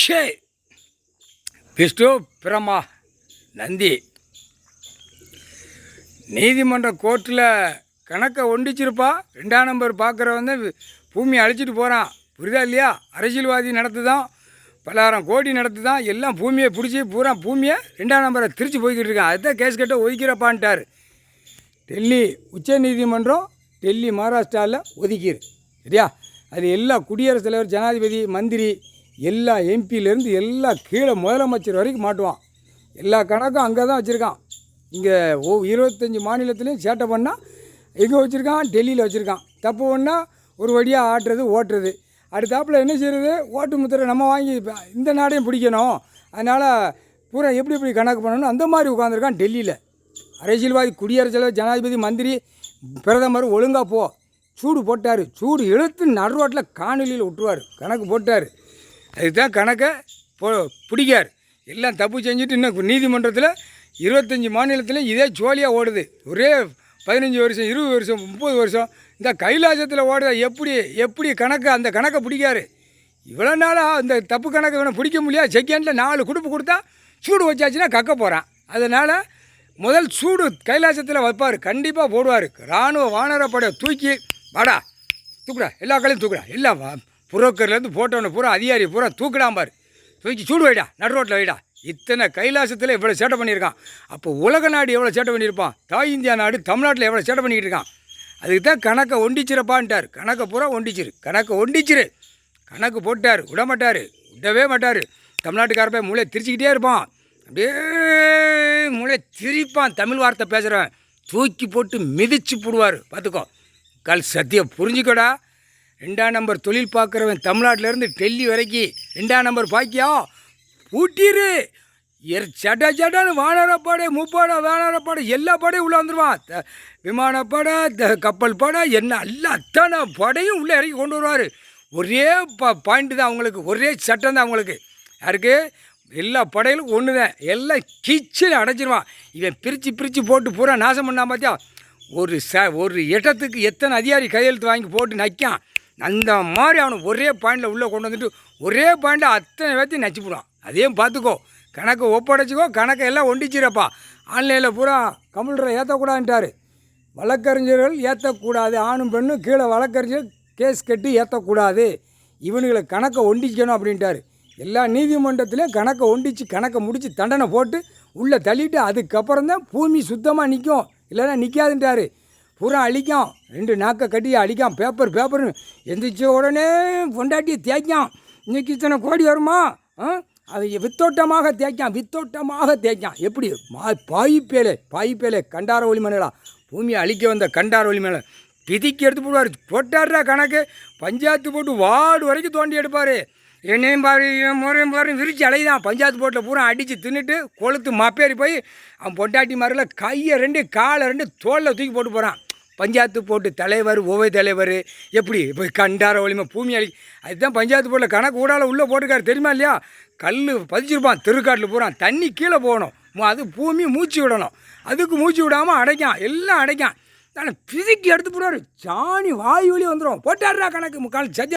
ஷே விஷ்ணு பிரம்மா நந்தி நீதிமன்ற கோர்ட்டில் கணக்கை ஒண்டிச்சிருப்பா. 2ஆம் நம்பர் பார்க்குறவன் தான் பூமியை அழிச்சிட்டு போகிறான். புரியுதா இல்லையா? அரசியல்வாதி நடத்துதான், பலாயிரம் கோடி நடத்துதான், எல்லாம் பூமியை பிடிச்சி பூரா பூமியை 2ஆம் நம்பரை திருச்சி போய்கிட்டு இருக்கான். அதுதான் கேஸ் கட்ட ஒதுக்கிறப்பான்ட்டார். டெல்லி உச்ச நீதிமன்றம் டெல்லி மகாராஷ்டிராவில் ஒதுக்கிடு. சரியா? அது எல்லா குடியரசுத் தலைவர், ஜனாதிபதி, மந்திரி, எல்லா எம்பியிலேருந்து எல்லா கீழே முதலமைச்சர் வரைக்கும் மாட்டுவான். எல்லா கணக்கும் அங்கே தான் வச்சுருக்கான். இங்கே 25 மாநிலத்துலேயும் சேட்டை பண்ணால் எங்கே வச்சுருக்கான்? டெல்லியில் வச்சுருக்கான். தப்பு பண்ணால் ஒரு வழியாக ஆட்டுறது, ஓட்டுறது. அடுத்தாப்பில் என்ன செய்கிறது? ஓட்டு முத்திரை நம்ம வாங்கி இந்த நாடையும் பிடிக்கணும். அதனால் பூரா எப்படி கணக்கு பண்ணணும் அந்த மாதிரி உட்காந்துருக்கான் டெல்லியில். அரசியல்வாதி, குடியரசுத் தலைவர், ஜனாதிபதி, மந்திரி, பிரதமர் ஒழுங்காக போ. சூடு போட்டார். சூடு இழுத்து நடுரோட்டில் காணொலியில் விட்டுருவார். கணக்கு போட்டார். அதுதான் கணக்கை பிடிக்கார். எல்லாம் தப்பு செஞ்சுட்டு இன்னும் நீதிமன்றத்தில் 25 மாநிலத்தில் இதே ஜோலியாக ஓடுது. ஒரே 15 வருஷம், 20 வருஷம், 30 வருஷம் இந்த கைலாசத்தில் ஓடுத. எப்படி கணக்கு அந்த கணக்கை பிடிக்காரு. இவ்வளோ நாளாக அந்த தப்பு கணக்கை வேணும் பிடிக்க முடியாது. செகண்டில் 4 குடுப்பு கொடுத்தா சூடு வச்சாச்சுன்னா கக்க போகிறான். அதனால் முதல் சூடு கைலாசத்தில் வைப்பார். கண்டிப்பாக போடுவார். இராணுவ வானரப்படை தூக்கி வாடா, தூக்குடா, எல்லா கலையும் தூக்குடா, எல்லாம் புரோக்கர்லேருந்து போட்டவனை பூரா அதிகாரி பூரா தூக்கிடாம்பார். தூக்கி சூடு வைடா, நடுரோட்டில் வைடா. இத்தனை கைலாசத்தில் இவ்வளோ சேட்டை பண்ணியிருக்கான். அப்போ உலக நாடு எவ்வளோ சேட்டை பண்ணியிருப்பான்? தாய் இந்தியா நாடு தமிழ்நாட்டில் எவ்வளோ சேட்டை பண்ணிக்கிட்டு இருக்கான்? அதுக்கு தான் கணக்கை ஒண்டிச்சிரப்பான்ட்டார். கணக்கை பூரா ஒண்டிச்சிரு, கணக்கை ஒண்டிச்சிரு. கணக்கு போட்டார். விடவே மாட்டார். தமிழ்நாட்டுக்கார போய் மூளை திரிச்சிக்கிட்டே இருப்பான். அப்படியே மூளை திரிப்பான். தமிழ் வார்த்தை பேசுகிறவன் தூக்கி போட்டு மிதித்து போடுவார். பார்த்துக்கோ, சத்தியம் புரிஞ்சுக்கோடா. 2ஆம் நம்பர் தொழில் பார்க்குறவன் தமிழ்நாட்டிலேருந்து டெல்லி வரைக்கும் 2ஆம் நம்பர் பாக்கியா பூட்டிரு. சடான்னு வானரப்படை, முப்படை, வானரப்படை எல்லா படையும் உள்ளே வந்துடுவான். விமானப்படை, கப்பல் படை, என்ன எல்லாம் அத்தனை படையும் உள்ளே இறக்கி கொண்டு வருவார். ஒரே பாயிண்ட்டு தான் அவங்களுக்கு, ஒரே சட்டம் தான் அவங்களுக்கு. யாருக்கு? எல்லா படைகளுக்கும் ஒன்று தான். எல்லாம் கிச்சனை அடைச்சிடுவான். இவன் பிரித்து போட்டு பூரா நாசம் பண்ணான். பார்த்தியா? ஒரு இடத்துக்கு எத்தனை அதிகாரி கையெழுத்து வாங்கி போட்டு நக்கான். அந்த மாதிரி அவனை ஒரே பாயிண்டில் உள்ளே கொண்டு வந்துட்டு ஒரே பாயிண்டில் அத்தனை பேர்த்தையும் நச்சு போடுவான். அதையும் பார்த்துக்கோ. கணக்கை ஒப்படைச்சிக்கோ. கணக்கை எல்லாம் ஒண்டிச்சிரப்பா. ஆன்லைனில் பூரா கம்ப்யூட்டரை ஏற்றக்கூடாதுன்ட்டார். வழக்கறிஞர்கள் ஏற்றக்கூடாது. ஆணும் பெண்ணும் கீழே வழக்கறிஞர் கேஸ் கட்டி ஏற்றக்கூடாது. இவனுங்களை கணக்கை ஒண்டிக்கணும் அப்படின்ட்டார். எல்லா நீதிமன்றத்துலேயும் கணக்கை ஒண்டிச்சு கணக்கை முடித்து தண்டனை போட்டு உள்ளே தள்ளிட்டு அதுக்கப்புறம் தான் பூமி சுத்தமாக நிற்கும். இல்லைன்னா நிற்காதுன்ட்டார். பூரா அழிக்கான். 2 நாக்கை கட்டி அழிக்கான். பேப்பர்னு எந்திரிச்ச உடனே பொண்டாட்டியை தேய்க்கான். இன்றைக்கி இத்தனை கோடி வருமா? அதை வித்தோட்டமாக தேய்க்கான். எப்படி? பாய்ப்பேலே கண்டார ஒளி மேலா பூமியை அழிக்க வந்த கண்டார ஒளி மேலே பிதிக்கி எடுத்து போடுவார். போட்டார்ரா கணக்கு. பஞ்சாயத்து போட்டு வார்டு வரைக்கும் தோண்டி எடுப்பார். என்னையும் பாரு, முறையும் பாரு, விரிச்சு அலைதான். பஞ்சாயத்து போட்டில் பூரா அடித்து தின்னுட்டு கொளுத்து மப்பேறி போய் அவன் பொண்டாட்டி மாதிரில கையை 2 காலை 2 தோளில் தூக்கி போட்டு போகிறான். பஞ்சாயத்து போட்டு தலைவர், உப தலைவர் எப்படி இப்போ கண்டார ஒளிமை பூமி அழி. அதுதான் பஞ்சாயத்து போட்டில் கணக்கு ஊடால உள்ளே போட்டுக்காரு. தெரியுமா இல்லையா? கல் பதிச்சிருப்பான். தெருக்காட்டில் பூரா தண்ணி கீழே போகணும். அது பூமி மூச்சு விடணும். அதுக்கு மூச்சு விடாமல் அடைக்கான். எல்லாம் அடைக்கான். நான் பிதிக்கி எடுத்து போடுவார். சாணி வாய் வழி வந்துடும். போட்டாடுறா கணக்கு. முக்கால் சத்தியம்.